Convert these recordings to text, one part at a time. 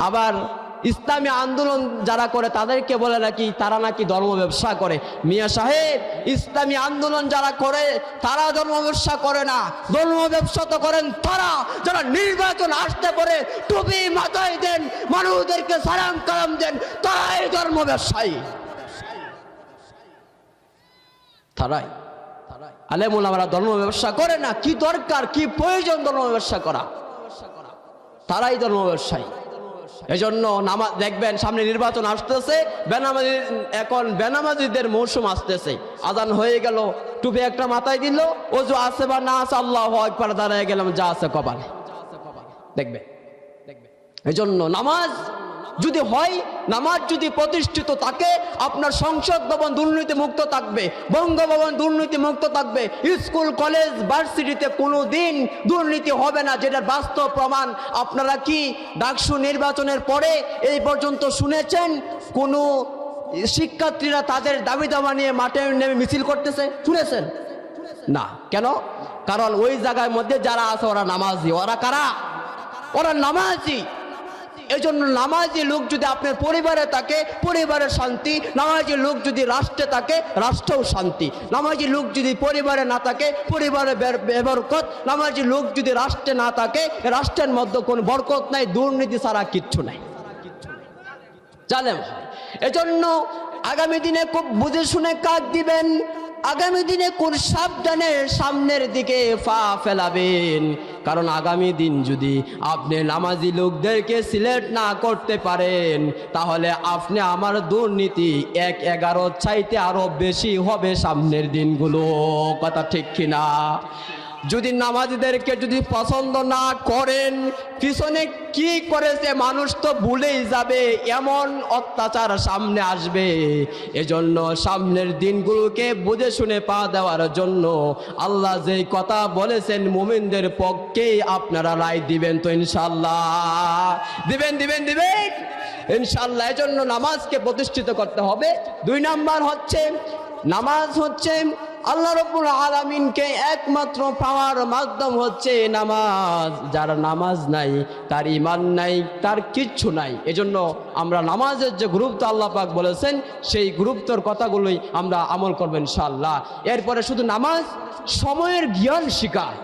আবার ইসলামী আন্দোলন যারা করে তাদেরকে বলে নাকি তারা নাকি ধর্ম ব্যবসা করে। মিয়া সাহেব, ইসলামী আন্দোলন যারা করে তারা ধর্ম ব্যবসা করে না, ধর্ম ব্যবসা তো করেন তারা যারা নির্বাচন আসতে পারে টুপি মাথায় দেন, মানুষদেরকে সালাম কালাম দেন, তারাই ধর্ম ব্যবসায়ী। তারাই আলেম ওলামারা ধর্ম ব্যবসা করে না। কি দরকার, কি প্রয়োজন ধর্ম ব্যবসা করা? তারাই ধর্ম ব্যবসায়ী। এজন্য নামাজ দেখবেন, সামনে নির্বাচন আসতেছে, বেনামাজি এখন বেনামাজিদের মৌসুম আসতেছে। আজান হয়ে গেল, টুপি একটা মাথায় দিল, ওযু আছে বা না আছে, আল্লাহু আকবার, দাঁড়ায় গেলাম, যা আছে কপালে। দেখবে এজন্য নামাজ যদি হয়, নামাজ যদি প্রতিষ্ঠিত থাকে, আপনার সংসদ ভবন দুর্নীতি মুক্ত থাকবে, বঙ্গভবন দুর্নীতি মুক্ত থাকবে, স্কুল কলেজ ভার্সিটিতে কোনো দিন দুর্নীতি হবে না, যেটার বাস্তব প্রমাণ। আপনারা কি ডাকসু নির্বাচনের পরে এই পর্যন্ত শুনেছেন কোনো শিক্ষার্থীরা তাদের দাবি দাবা নিয়ে মাঠে নেমে মিছিল করতেছে? শুনেছেন না? কেন? কারণ ওই জায়গার মধ্যে যারা আছে ওরা নামাজি। ওরা কারা? ওরা নামাজি। এজন্য নামাজি লোক যদি আপনার পরিবারে থাকে, পরিবারের শান্তি। নামাজি লোক যদি রাষ্ট্রে থাকে, রাষ্ট্রেও শান্তি। নামাজি লোক যদি পরিবারে না থাকে, পরিবারে বরকত। নামাজি লোক যদি রাষ্ট্রে না থাকে, রাষ্ট্রের মধ্যে কোনো বরকত নাই, দুর্নীতি ছাড়া কিচ্ছু নাই, জানেন? এজন্য আগামী দিনে খুব বুঝে শুনে কাজ দিবেন। আগামী দিনে কোন সাবধানে সামনের দিকে পা ফেলাবেন। কারণ আগামী দিন যদি আপনি নামাজি লোকদেরকে সিলেক্ট না করতে পারেন, তাহলে আপনি আমার দুর্নীতি 1-11 চাইতে আরো বেশি হবে সামনের দিনগুলো। কথা ঠিক কিনা? যদি নামাজিদেরকে যদি পছন্দ না করেন, পিছনে কি করেছে মানুষ তো ভুলেই যাবে, এমন অত্যাচার সামনে আসবে। এজন্য সামনের দিনগুলোকে বুঝে শুনে পা দেওয়ার জন্য আল্লাহ যেই কথা বলেছেন, মুমিনদের পক্ষে আপনারা রায় দিবেন তো ইনশাআল্লাহ? দিবেন ইনশাআল্লাহ। এজন্য নামাজকে প্রতিষ্ঠিত করতে হবে। 2 নাম্বার হচ্ছে, নামাজ হচ্ছে আল্লাহ রাব্বুল আলামিনকে একমাত্র পাওয়ার মাধ্যম হচ্ছে নামাজ। যার নামাজ নাই, তার ঈমান নাই, তার কিচ্ছু নাই। এজন্য আমরা নামাজের যে গুরুত্ব আল্লাহ পাক বলেছেন, সেই গুরুত্বের কথাগুলোই আমরা আমল করব ইনশাআল্লাহ। এরপরে শুধু নামাজ, সময়ের জ্ঞান শিখায়।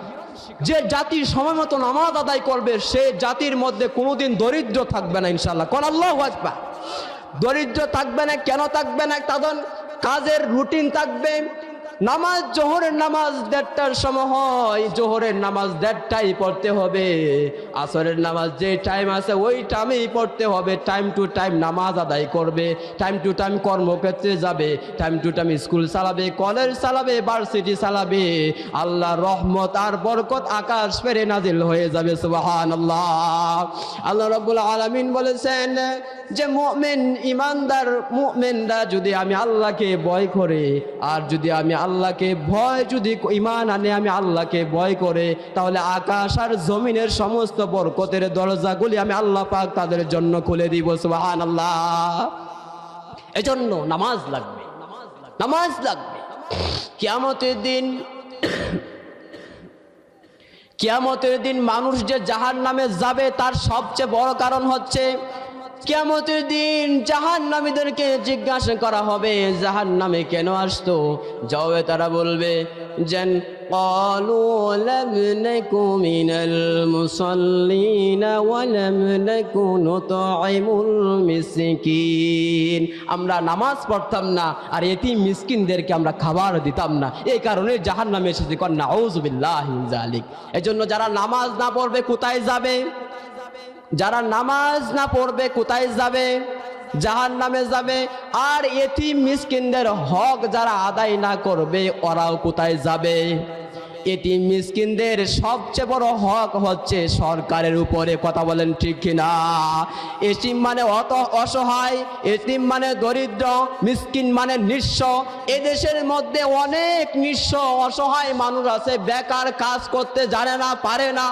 যে জাতি সময় মতো নামাজ আদায় করবে, সে জাতির মধ্যে কোনোদিন দরিদ্র থাকবে না ইনশাআল্লাহ। কোন আল্লাহু আকবার। দরিদ্র থাকবে না। কেন থাকবে না? কারণ কাজের রুটিন থাকবে। নামাজ, জোহরের নামাজ 1:30টার সময় হয়, জোহরের নামাজ 1:30টায় পড়তে হবে। আসরের নামাজ যে টাইম আছে ওই টাইমেই পড়তে হবে। টাইম টু টাইম নামাজ আদায় করবে, টাইম টু টাইম কর্মক্ষেত্রে যাবে, টাইম টু টাইম স্কুল চালাবে, কলেজ চালাবে, ভার্সিটি চালাবে। আল্লাহর রহমত আর বরকত আকাশ পেরে নাজিল হয়ে যাবে। সুবহানাল্লাহ। আল্লাহ রাব্বুল আলামিন বলেছেন যে মুমিন, ইমানদার মুমিনরা যদি আমি আল্লাহকে ভয় করে, আর যদি আমি আল্লাহকে ভয়, যদি ঈমান আনে, আমি আল্লাহকে ভয় করে, তাহলে আকাশ আর জমিনের সমস্ত বরকতের দরজাগুলি আমি আল্লাহ পাক তাদের জন্য খুলে দিব। সুবহানাল্লাহ। এজন্য নামাজ লাগবে, নামাজ লাগবে। কিয়ামতের দিন মানুষ যে জাহান্নামে যাবে, তার সবচেয়ে বড় কারণ হচ্ছে কিয়ামতের দিন জাহান্নামীদেরকে জিজ্ঞাসা করা হবে জাহান্নামে কেন আসতো। জবাবে তারা বলবে যেন ক্বালু লাম নাকু মিনাল মুসাল্লিন ওয়া লাম নাকু নুতঈমুল মিসকিন। আমরা নামাজ পড়তাম না আর এতিম মিসকিনদেরকে আমরা খাবার দিতাম না, এই কারণে জাহান্নামে এসেছি। কন নাউযু বিল্লাহি মিন যালিক। এজন্য যারা নামাজ না পড়বে কোথায় যাবে? যারা নামাজ না পড়বে কোথায় যাবে? জাহান্নামে যাবে। আর এতিম মিসকিনদের হক যারা আদায় না করবে, ওরাও কোথায় যাবে? এতিম মিসকিনদের সবচেয়ে বড় হক হচ্ছে সরকারের উপরে। কথা বলেন ঠিক কিনা? এতিম মানে অসহায়, এতিম মানে দরিদ্র, মিসকিন মানে নিঃস্ব। এদেশের মধ্যে অনেক নিঃস্ব অসহায় মানুষ আছে, বেকার, কাজ করতে জানে না, পারে না,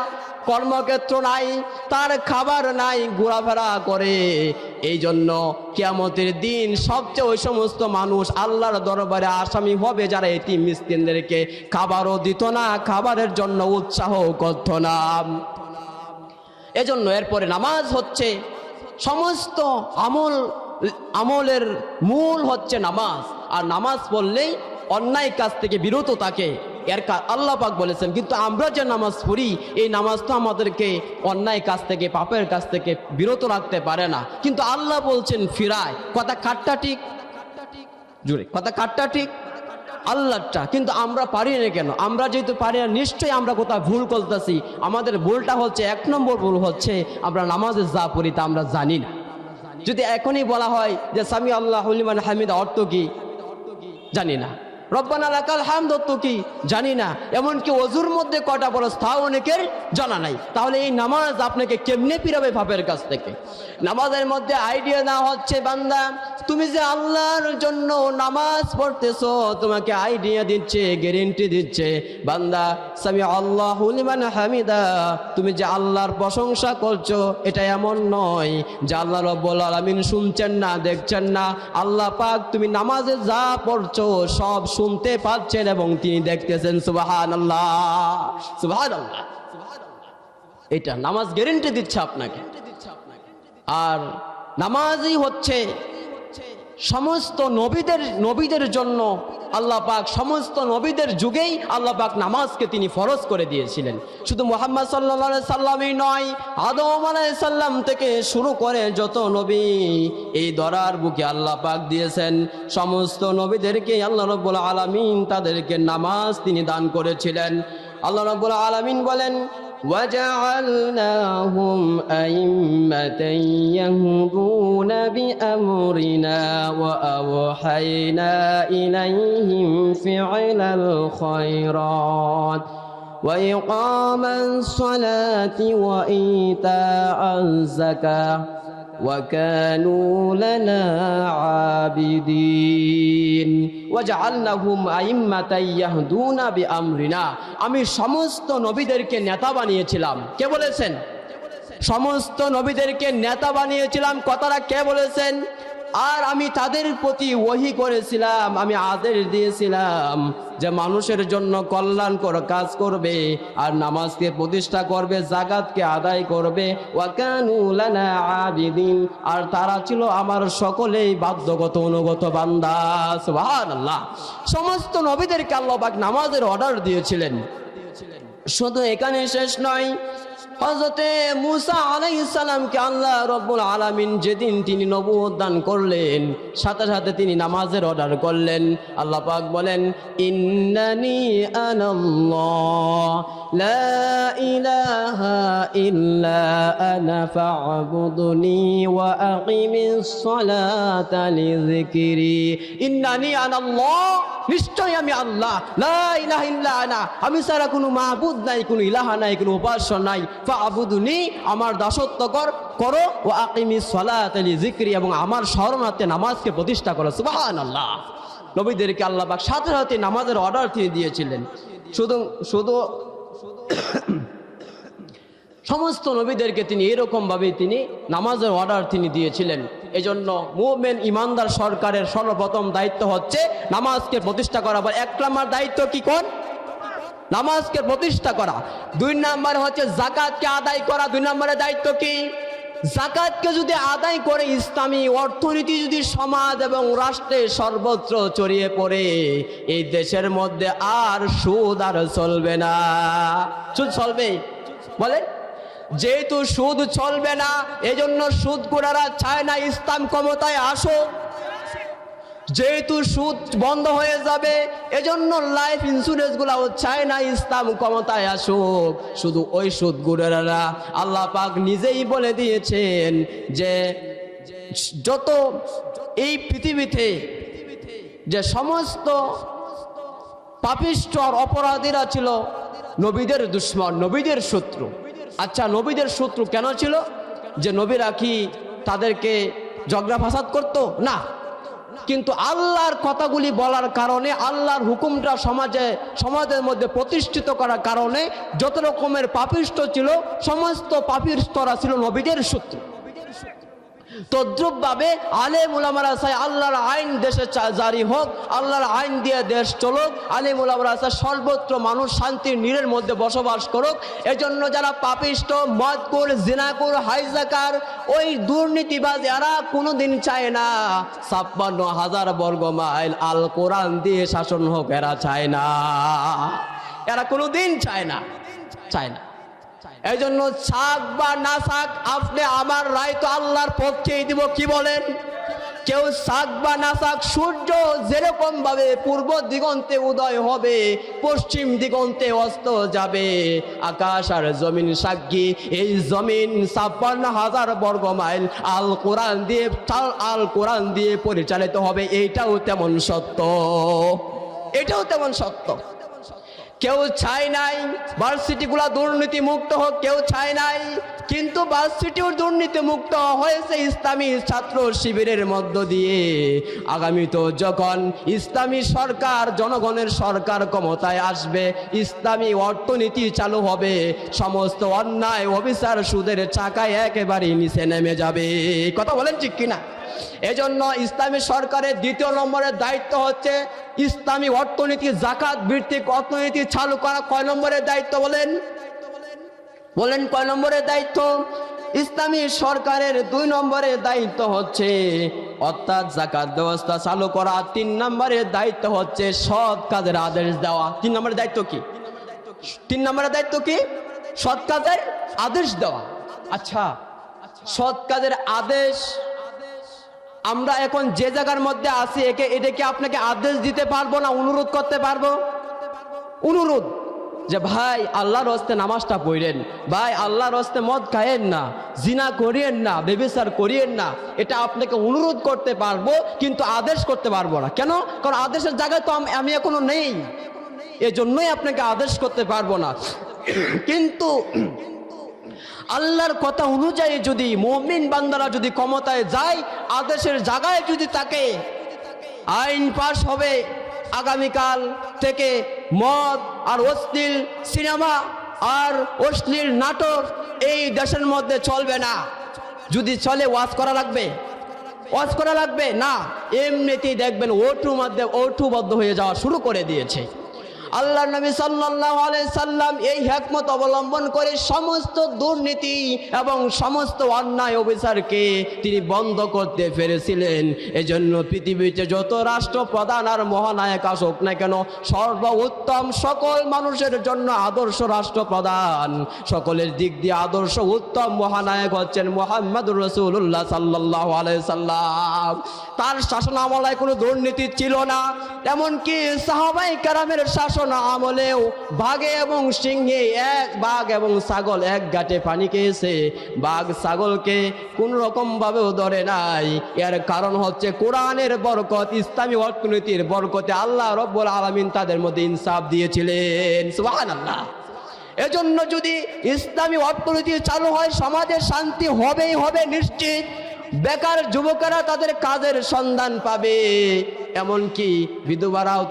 কর্মক্ষেত্র নাই, তার খাবার নাই, ঘোরাফেরা করে। এই জন্য কিয়ামতের দিন সবচেয়ে ওই সমস্ত মানুষ আল্লাহর দরবারে আসামি হবে যারা এতিম মিসকিনদেরকে খাবারও দিত না, খাবারের জন্য উৎসাহ করত না। এজন্য এরপরে নামাজ হচ্ছে সমস্ত আমলের মূল হচ্ছে নামাজ, আর নামাজ পড়লেই অন্যায় কাজ থেকে বিরত থাকে, এর আল্লাহ পাক বলেছেন। কিন্তু আমরা যে নামাজ পড়ি, এই নামাজ তো আমাদেরকে অন্যায় কাজ থেকে, পাপের কাজ থেকে বিরত রাখতে পারে না, কিন্তু আল্লাহ বলছেন ফিরায়। কথা কাটটা ঠিক জুড়ে, কথা কাটটা ঠিক আল্লাহটা, কিন্তু আমরা পারি না কেন? আমরা যেহেতু পারি না, নিশ্চয়ই আমরা কোথাও ভুল করতেছি। আমাদের ভুলটা হচ্ছে, 1 নম্বর ভুল হচ্ছে আমরা নামাজে যা পড়ি তা আমরা জানি না। যদি এখনই বলা হয় যে সামি আল্লাহু লিমান হামিদা অর্থ কি জানি না, রব্বানা লাকাল হামদ অর্থ কি জানি না, এমনকি ওযুর মধ্যে কটা ফরজ তাও অনেকের জানা নাই। তাহলে এই নামাজ আপনাকে কেমনে ফিরাবে পাপের কাছ থেকে? নামাজের মধ্যে আইডিয়া না হচ্ছে বান্দা, তুমি যে আল্লাহর জন্য নামাজ পড়তেছো, তোমাকে আইডিয়া দিচ্ছে, গ্যারেন্টি দিচ্ছে বান্দা সামি আল্লাহু লিমান হামিদা, তুমি যে আল্লাহর প্রশংসা করছো এটা এমন নয় যে আল্লাহ রাব্বুল আলামিন শুনছেন না, দেখছেন না। আল্লাহ পাক তুমি নামাজে যা পড়ছো সব শুনতে পাচ্ছেন এবং তিনি দেখতেছেন। সুবহানাল্লাহ, সুবহানাল্লাহ। এটা নামাজ গ্যারেন্টি দিচ্ছে আপনাকে। আর নামাজই হচ্ছে সমস্ত নবীদের জন্য আল্লাহ পাক, সমস্ত নবীদের যুগেই আল্লাহ পাক নামাজকে তিনি ফরজ করে দিয়েছিলেন। শুধু মুহাম্মদ সাল্লাল্লাহু আলাইহি সাল্লামই নয়, আদম আলাইহিস সালাম থেকে শুরু করে যত নবী এই ধরার বুকে আল্লাহ পাক দিয়েছেন, সমস্ত নবীদেরকে আল্লাহ রাব্বুল আলামিন তাদেরকে নামাজ তিনি দান করেছিলেন। আল্লাহ রাব্বুল আলামিন বলেন وَجَعَلْنَاهُمْ أَئِمَّةً يَهْدُونَ بِأَمْرِنَا وَأَوْحَيْنَا إِلَيْهِمْ فِعْلَ الْخَيْرَاتِ وَإِقَامَ الصَّلَاةِ وَإِيتَاءَ الزَّكَاةِ وَكَانُوا لَنَا عَابِدِينَ وَجَعَلْنَاهُمْ أَئِمَّةً يَهْدُونَ بِأَمْرِنَا, আমি সমস্ত নবীদেরকে নেতা বানিয়েছিলাম। কে বলেছেন? সমস্ত নবীদেরকে নেতা বানিয়েছিলাম। কথাটা কে বলেছেন? আর আমি তাদের প্রতি ওহী করেছিলাম, আমি আদেশ দিয়েছিলাম যে মানুষের জন্য কল্যাণকর কাজ করবে, আর নামাজকে প্রতিষ্ঠা করবে, যাকাতকে আদায় করবে। ওয়াকানু লানা আবিদিন, আর তারা ছিল আমার সকলেই বাধ্যগত অনুগত বান্দা। সুবহানাল্লাহ। সমস্ত নবীদেরকে আল্লাহ পাক নামাজের অর্ডার দিয়েছিলেন। শুধু এখানে শেষ নয়, হযরতে মুসা আলাইহিস সালামকে আল্লাহ রাব্বুল আলামিন যেদিন তিনি নবুয়ত দান করলেন, সাথে সাথে তিনি নামাজের অর্ডার করলেন। আল্লাহ পাক বলেন ইন্নানি আনাল্লাহ লা ইলাহা ইল্লা আনা ফা'বুদনি ওয়া আকিমিস সালাতা লিযিকরি। ইন্নানি আনাল্লাহ, নিশ্চয় আমি আল্লাহ, লা ইলাহা ইল্লা আনা, আমি ছাড়া কোনো মাবুদ নাই, কোনো ইলাহা নাই, কোনো উপাস্য নাই। ফা'বুদনি, আমার দাসত্ব করো, ওয়া আকিমিস সালাতা লিযিকরি, এবং আমার স্মরণার্থে নামাজকে প্রতিষ্ঠা করো। সুবহানাল্লাহ। নবীদেরকে আল্লাহ পাক সাথে সাথে নামাজের অর্ডার তিনি দিয়েছিলেন। শুধু সমস্ত নবীদেরকে তিনি এরকম ভাবে তিনি নামাজের অর্ডার তিনি দিয়েছিলেন। এজন্য মুমিন ইমানদার সরকারের সর্বপ্রথম দায়িত্ব হচ্ছে নামাজকে প্রতিষ্ঠা করা। 1 নম্বর দায়িত্ব কি? কোন? নামাজকে প্রতিষ্ঠা করা। 2 নম্বর হচ্ছে যাকাতকে আদায় করা। 2 নম্বরের দায়িত্ব কি? যাকাতকে যদি আদায় করে ইসলামী অর্থনীতি যদি সমাজ এবং রাষ্ট্রে সর্বত্র ছড়িয়ে পড়ে, এই দেশের মধ্যে আর সুদ আর চলবে না। সুদ চলবে? বলে যেহেতু সুদ চলবে না, এজন্য সুদখোরেরা চায় না ইসলাম ক্ষমতায় আসুক। যেহেতু সুদ বন্ধ হয়ে যাবে, এজন্য লাইফ ইন্স্যুরেন্স গুলাও চায় না ইসলাম ক্ষমতায় আসুক। শুধু ওই সুদখোরেরা, আল্লাহ পাক নিজেই বলে দিয়েছেন যে যত এই পৃথিবীতে যে সমস্ত পাপিষ্ঠ আর অপরাধীরা ছিল নবীদের দুশমন, নবীদের শত্রু। আচ্ছা, নবীদের শত্রু কেন ছিল? যে নবীরা কি তাদেরকে ঝগড়া ফাসাদ করতো? না, কিন্তু আল্লাহর কথাগুলি বলার কারণে, আল্লাহর হুকুমটা সমাজের মধ্যে প্রতিষ্ঠিত করার কারণে যত রকমের পাপিষ্ঠ ছিল, সমস্ত পাপিষ্ঠরা ছিল নবীদের শত্রু। তদ্রুপভাবে আলেম উলামারা চায় আল্লাহর আইন দেশে জারি হোক, আল্লাহর আইন দিয়ে দেশ চলুক। আলেম উলামারা চায় সর্বত্র মানুষ শান্তির নীড়ের মধ্যে বসবাস করুক। এজন্য যারা পাপিষ্ঠ, মদখোর, জিনাখোর, হাইজাকার, ওই দুর্নীতিবাজ এরা কোনোদিন চায় না 56,000 বর্গ মাইল আল কোরআন দিয়ে শাসন হোক, এরা চায় না, এরা কোনোদিন চায় না, চায় না। এই জন্য থাক বা না থাক, আপনি আমার রায় তো আল্লাহর পক্ষেই দিব। কি বলেন? কেউ থাক বা না থাক, সূর্য যেরকম ভাবে পূর্ব দিগন্তে উদয় হবে, পশ্চিম দিগন্তে অস্ত যাবে, আকাশ আর জমিন সাক্ষী। এই জমিন 56,000 বর্গ মাইল আল কোরআন দিয়ে পরিচালিত হবে। এইটাও তেমন সত্য, এটাও তেমন সত্য। কেউ চায় নাই ভার্সিটিগুলা দুর্নীতি মুক্ত হোক, কেউ চায় নাই, কিন্তু ভার্সিটিও দুর্নীতি মুক্ত হয়েছে ইসলামী ছাত্র শিবিরের মধ্য দিয়ে। আগামী তো যখন ইসলামী সরকার, জনগণের সরকার ক্ষমতায় আসবে, ইসলামী অর্থনীতি চালু হবে, সমস্ত অন্যায় অবিচার সুদের চাকায় একেবারেই নিচে নেমে যাবে। কথা বলেন ঠিক কিনা? এজন্য ইসলামী সরকারের দ্বিতীয় নম্বরের দায়িত্ব হচ্ছে ইসলামী অর্থনীতি, জাকাত ভিত্তিক অর্থনীতি চালু করা। কয় নম্বরের দায়িত্ব বলেন? বলেন কয় নম্বরের দায়িত্ব? ইসলামী সরকারের 2 নম্বরের দায়িত্ব হচ্ছে অর্থাৎ জাকাত ব্যবস্থা চালু করা। 3 নম্বরের দায়িত্ব হচ্ছে সৎ কাজের আদেশ দেওয়া। 3 নম্বরের দায়িত্ব কি? 3 নম্বরের দায়িত্ব কি? সৎ কাজের আদেশ দেওয়া। আচ্ছা, সৎ কাজের আদেশ আমরা এখন যে জায়গার মধ্যে আছি, এটাকে আপনাকে আদেশ দিতে পারবো না অনুরোধ করতে পারবো? অনুরোধ যে ভাই আল্লাহর হস্তে নামাজটা পড়েন, ভাই আল্লাহর হস্তে মদ খায়েন না, জিনা করিয়েন না, ব্যভিচার করিয়েন না, এটা আপনাকে অনুরোধ করতে পারবো, কিন্তু আদেশ করতে পারবো না। কেন? কারণ আদেশের জায়গায় তো আমি এখনো নেই, এজন্যই আপনাকে আদেশ করতে পারবো না। কিন্তু আল্লাহর কথা অনুযায়ী যদি মুমিন বান্দারা যদি ক্ষমতায় যায়, আদেশের জায়গায় যদি তাকে আইন পাশ হবে, আগামীকাল থেকে মদ আর অশ্লীল সিনেমা আর অশ্লীল নাটক এই দেশের মধ্যে চলবে না। যদি চলে ওয়াজ করা লাগবে, ওয়াজ করা লাগবে না, এমনিতেই দেখবেন ওটুবদ্ধ হয়ে যাওয়া শুরু করে দিয়েছে। আল্লাহ নবী সাল্লাল্লাহু আলাইহি সাল্লাম এই হিকমত অবলম্বন করে সমস্ত দুর্নীতি এবং সমস্ত অন্যায় অবিচারকে তিনি বন্ধ করতে পেরেছিলেন। এজন্য পৃথিবীতে যত রাষ্ট্রপ্রধান আর মহানায়ক আসুক না কেন, সর্বোত্তম সকল মানুষের জন্য আদর্শ রাষ্ট্রপ্রধান, সকলের দিক দিয়ে আদর্শ উত্তম মহানায়ক হচ্ছেন মুহাম্মদুর রাসূলুল্লাহ সাল্লাল্লাহু আলাইহি সাল্লাম। তার শাসন আমলে কোনো দুর্নীতি ছিল না। এমনকি সাহাবায়ে কেরামের শাসন আমলেও বাঘে এবং সিংহে, বাঘ এবং ছাগল এক ঘাটে পানি খেয়েছে, বাঘ ছাগলকে কোন রকম ভাবেও ধরে নাই। এর কারণ হচ্ছে কোরআনের বরকত, ইসলামী অর্থনীতির বরকতে আল্লাহ রব্বুল আলামিন তাদের মধ্যে ইনসাফ দিয়েছিলেন। সুবহানাল্লাহ। এজন্য যদি ইসলামী অর্থনীতি চালু হয়, সমাজে শান্তি হবেই হবে নিশ্চিত। বেকার যুবকেরা তাদের কাজের সন্ধান পাবে, এমনকি বিধবারাও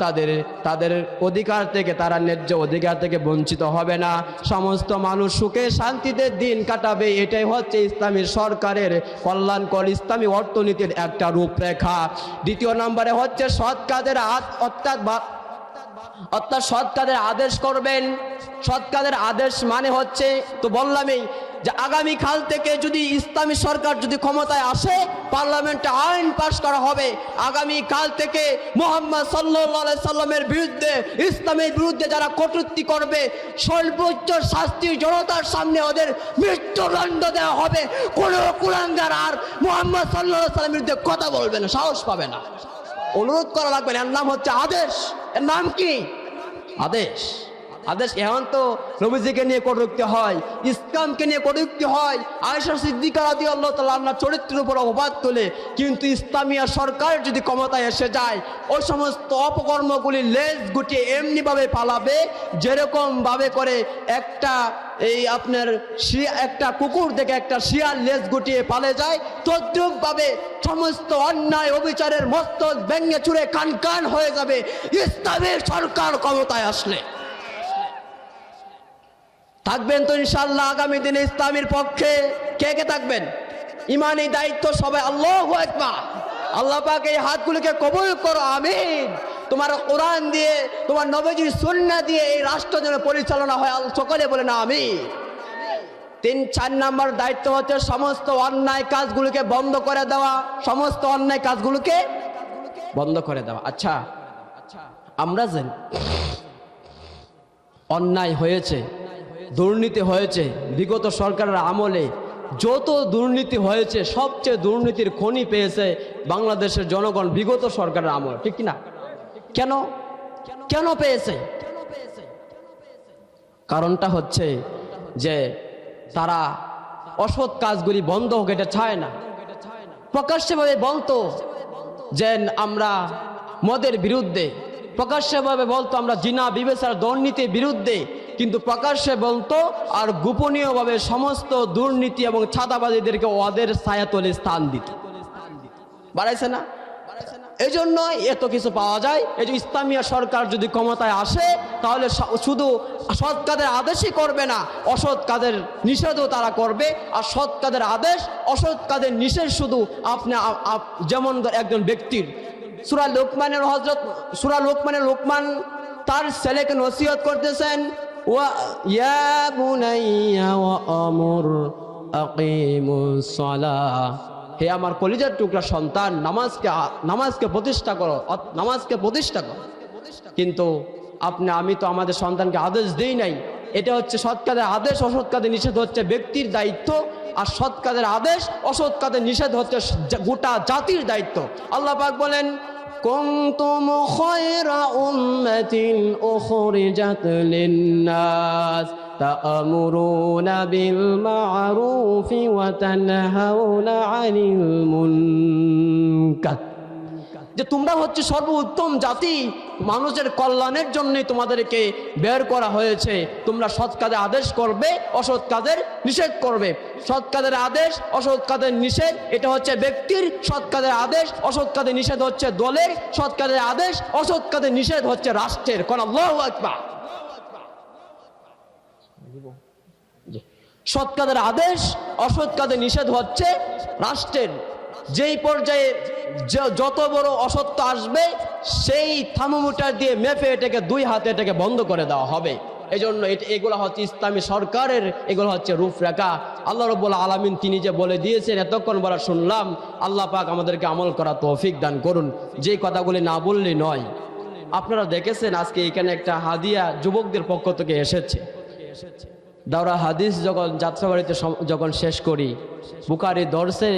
তাদের অধিকার থেকে, তারা ন্যায্য অধিকার থেকে বঞ্চিত হবে না। সমস্ত মানুষ সুখে শান্তিতে দিন কাটাবে। এটাই হচ্ছে ইসলামী সরকারের কল্যাণকর ইসলামী অর্থনীতির একটা রূপরেখা। দ্বিতীয় নম্বরে হচ্ছে সৎ কাজের অর্থাৎ সৎ কাজের আদেশ করবেন। সৎ কাজের আদেশ মানে হচ্ছে, তো বললামই যে আগামীকাল থেকে যদি ইসলামী সরকার যদি ক্ষমতায় আসে, পার্লামেন্টে আইন পাশ করা হবে, আগামীকাল থেকে মুহাম্মদ সাল্লাল্লাহু আলাইহি সাল্লামের বিরুদ্ধে, ইসলামের বিরুদ্ধে যারা কটূক্তি করবে, সর্বোচ্চ শাস্তি জনতার সামনে ওদের মৃত্যুদণ্ড দেওয়া হবে। কোনো কুলাঙ্গার আর মুহাম্মদ সাল্লাল্লাহু আলাইহি সাল্লামের বিরুদ্ধে কথা বলবে না, সাহস পাবে না। অনুরোধ করা লাগবে না, এর নাম হচ্ছে আদেশ। এর নাম কি? আদেশ। আদেশ। এখন তো নবীজিকে নিয়ে কটূক্তি হয়, ইসলামকে নিয়ে কটূক্তি হয়, আয়েশা সিদ্দিকা রাদিয়াল্লাহু তাআলা আনহার চরিত্রের উপর অপবাদ তোলে। কিন্তু ইসলামিয়া সরকার যদি ক্ষমতায় এসে যায়, ওই সমস্ত অপকর্মগুলি লেজ গুটিয়ে এমনিভাবে পালাবে, যেরকম ভাবে করে একটা কুকুর থেকে একটা শিয়াল লেজ গুটিয়ে পালে যায়, তদ্রুপ ভাবে সমস্ত অন্যায় অবিচারের মস্তক ভেঙে চুরে কান কান হয়ে যাবে ইসলামের সরকার ক্ষমতায় আসলে। থাকবেন তো ইনশাআল্লাহ আগামী দিনে ইসলামের পক্ষে? কে কে থাকবেন? ইমানি দায়িত্ব সবাই আল্লাহু আকবার। আল্লাহ পাক এই হাতগুলোকে কবুল করো, আমিন। তোমার কোরআন দিয়ে, তোমার নবীজির সুন্নাহ দিয়ে এই রাষ্ট্র যেন পরিচালনা হয়, সকলে বলে না আমিন। 4 নম্বর দায়িত্ব হচ্ছে সমস্ত অন্যায় কাজগুলোকে বন্ধ করে দেওয়া, সমস্ত অন্যায় কাজগুলোকে বন্ধ করে দেওয়া। আচ্ছা, আমরা যে অন্যায় হয়েছে, দুর্নীতি হয়েছে, বিগত সরকারের আমলে যত দুর্নীতি হয়েছে, সবচেয়ে দুর্নীতির খনি পেয়েছে বাংলাদেশের জনগণ বিগত সরকারের আমলে, ঠিক কিনা? কেন কেন পেয়েছে? কারণটা হচ্ছে যে তারা অসৎ কাজগুলি বন্ধ হোক এটা চায় না। প্রকাশ্যভাবে বলতো যে আমরা মদের বিরুদ্ধে, প্রকাশ্যভাবে বলতো আমরা জিনা বিবেচার দুর্নীতির বিরুদ্ধে, কিন্তু প্রকাশ্যে বলতো আর গোপনীয়ভাবে সমস্ত দুর্নীতি এবং ছাদাবাদীদেরকে ওদের ছায়াতলে স্থান দিত। বাড়াইছে না? এই জন্য এত কিছু পাওয়া যায়। এই যে ইসলামিয়া সরকার যদি ক্ষমতায় আসে তাহলে শুধু সৎ কাজের আদেশই করবে না, অসৎ কাজের নিষেধও তারা করবে। আর সৎ কাজের আদেশ, অসৎ কাজের নিষেধ শুধু আপনি যেমন একজন ব্যক্তির সূরা লোকমান তার ছেলেকে নসিহত করতেছেন, ওয়া ইয়া বুনাইয়া ওয়া আমুর আকিমুস সালাহ, হে আমার কলিজার টুকরা সন্তান, নামাজকে প্রতিষ্ঠা করো, নামাজকে প্রতিষ্ঠা করো। কিন্তু আমি তো আমাদের সন্তানকে আদেশ দেই নাই। এটা হচ্ছে সৎ কাজের আদেশ, অসৎ কাজের নিষেধ হচ্ছে ব্যক্তির দায়িত্ব, আর সৎ কাজের আদেশ, অসৎ কাজের নিষেধ হচ্ছে গোটা জাতির দায়িত্ব। আল্লাহ পাক বলেন, কুনতুম খায়রা উম্মাতিন উখরিজাত লিন-নাস তা'মুরুনা বিল মা'রুফি ওয়া তানহাউনা আনিল মুনকার, যে তোমরা হচ্ছে সর্বোত্তম জাতি, মানুষের কল্যাণের জন্যই তোমাদেরকে বের করা হয়েছে। তোমরা সৎ কাজের আদেশ করবে, অসৎ কাজের নিষেধ করবে। সৎ কাজের আদেশ, অসৎ কাজের নিষেধ এটা হচ্ছে ব্যক্তির, সৎ কাজের আদেশ, অসৎ কাজের নিষেধ হচ্ছে দলের, সৎ কাজের আদেশ, অসৎ কাজের নিষেধ হচ্ছে রাষ্ট্রের। কোন আল্লাহু আকবার। সৎ কাজের আদেশ, অসৎ কাজের নিষেধ হচ্ছে রাষ্ট্রের। যেই পর্যায়ে যত বড় অসত্য আসবে সেই থার্মোমিটার দিয়ে মেপে এটাকে 2 হাতে এটাকে বন্ধ করে দেওয়া হবে। এই জন্য এগুলো হচ্ছে ইসলামী সরকারের, এগুলো হচ্ছে রূপরেখা। আল্লাহ রাব্বুল আলামিন তিনি যে বলে দিয়েছেন এতক্ষণ বলা শুনলাম, আল্লাহ পাক আমাদেরকে আমল করা তৌফিক দান করুন। যে কথাগুলি না বললে নয়। আপনারা দেখেছেন আজকে এখানে একটা হাদিয়া যুবকদের পক্ষ থেকে এসেছে। দাওরা হাদিস যখন যাত্রাবাড়িতে যখন শেষ করি, বুখারী দর্শে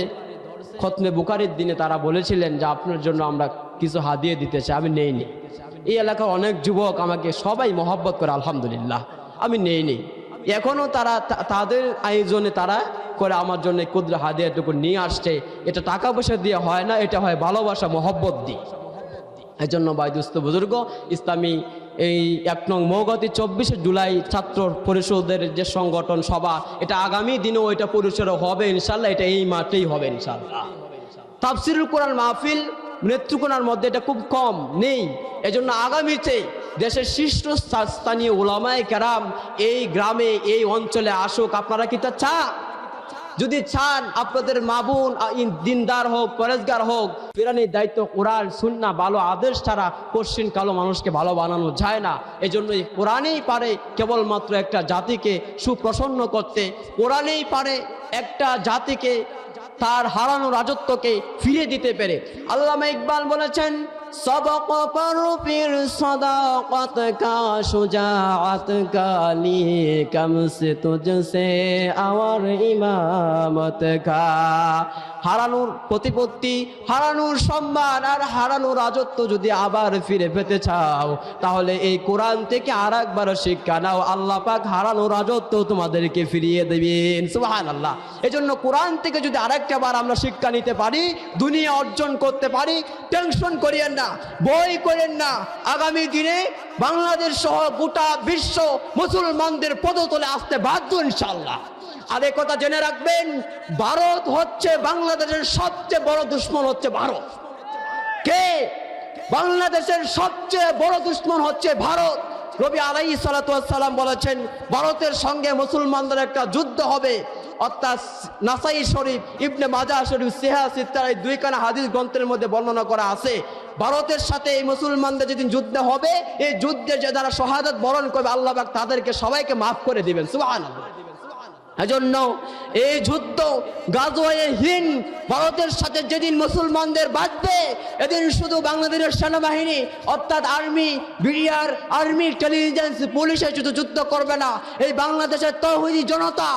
খতমে বুখারীর দিনে তারা বলেছিলেন যে আপনার জন্য আমরা কিছু হাদিয়া দিতে চাই। আমি নেইনি। এই এলাকার অনেক যুবক আমাকে সবাই মহব্বত করে, আলহামদুলিল্লাহ, আমি নেইনি। এখনও তারা তাদের আয়োজনে তারা করে আমার জন্য ক্ষুদ্র হাদিয়াটুকু নিয়ে আসছে। এটা টাকা পয়সা দিয়ে হয় না, এটা হয় ভালোবাসা, মহব্বত দিয়ে। এই জন্য ভাই দুস্থ বুজুর্গ, ইসলামী এই 1 নং মৌগাতি 24শে জুলাই ছাত্র পরিষদের যে সংগঠন সভা, এটা আগামী দিনেও এটা পরিসরে হবে ইনশাল্লাহ। এটা এই মাঠেই হবে ইনশাল্লাহ। তাফসিরুল কোরআন মাহফিল নেত্রকোনার মধ্যে এটা খুব কম নেই। এজন্য আগামীতে দেশের শীর্ষস্থানীয় উলামায়ে কেরাম এই গ্রামে, এই অঞ্চলে আসুক। আপনারা কি তা চান? যদি চান আপনাদের মাবুন দিনদার হোক, পরেজগার হোক, ফিরানির দায়িত্ব কোরআন সুন্নাহ ভালো আদেশ ছাড়া পশ্চিম কালো মানুষকে ভালো বানানো যায় না। এই জন্য এই কোরআনই পারে কেবলমাত্র একটা জাতিকে সুপ্রসন্ন করতে। কোরআনই পারে একটা জাতিকে তার হারানো রাজত্বকে ফিরিয়ে দিতে পারে। আল্লামা ইকবাল বলেছেন, सबक पर फिर सदाकत का शुजाअत का लिए कम से तुझसे और इमामत का। হারানোর প্রতিপত্তি, হারানোর সম্মান আর হারানোর রাজত্ব যদি আবার ফিরে পেতে চাও তাহলে এই কোরআন থেকে আরেকবার শিক্ষা নাও। আল্লাহ পাক হারানোর রাজত্ব তোমাদেরকে ফিরিয়ে দেবেন। সুবহানাল্লাহ। এজন্য কোরআন থেকে যদি আরেকটা বার আমরা শিক্ষা নিতে পারি, দুনিয়া অর্জন করতে পারি, টেনশন করিয়েন না, বই করেন না। আগামী দিনে বাংলাদেশ সহ গোটা বিশ্ব মুসলমানদের পদতলে আসতে বাধ্য ইনশাআল্লাহ। আর এই কথা জেনে রাখবেন, ভারত হচ্ছে বাংলাদেশের সবচেয়ে বড় দুশমন হচ্ছে ভারত। কে? বাংলাদেশের সবচেয়ে বড় দুশমন হচ্ছে ভারত। নবী আলাইহিস সালাতু ওয়াস সালাম বলেছেন ভারতের সঙ্গে মুসলমানদের একটা যুদ্ধ হবে। অর্থাৎ নাসাই শরীফ, ইবনে মাজাহ শরীফ, সিহাহ সিত্তার এই 2 খানা হাদিস গ্রন্থের মধ্যে বর্ণনা করা আছে ভারতের সাথে এই মুসলমানদের যেদিন যুদ্ধ হবে, এই যুদ্ধে যে যারা শাহাদাত বরণ করবে আল্লাহ পাক তাদেরকে সবাইকে মাফ করে দিবেন। সুবহানাল্লাহ। এজন্য এই যুদ্ধ গাজওয়ায়ে হিন্দ ভারতের সাথে যেদিন মুসলমানদের বাঁধবে, এদিন শুধু বাংলাদেশের সেনাবাহিনী অর্থাৎ আর্মি, বিডিআর, আর্মি, ইন্টেলিজেন্স, পুলিশে শুধু যুদ্ধ করবে না, এই বাংলাদেশের তৌহিদি জনতা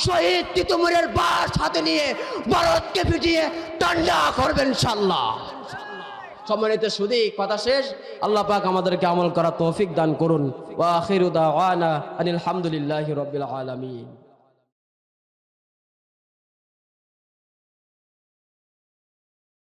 শহীদ তিতুমীরের বাস হাতে নিয়ে ভারতকে পিটিয়ে ঠান্ডা করবেন ইনশাআল্লাহ। সম্মানিত সুধী, কথা শেষ। আল্লাহ পাক আমাদেরকে আমল করার তৌফিক দান করুন। ওয়া আখিরু দাওয়ানা আনিল হামদুলিল্লাহি রাব্বিল আলামিন।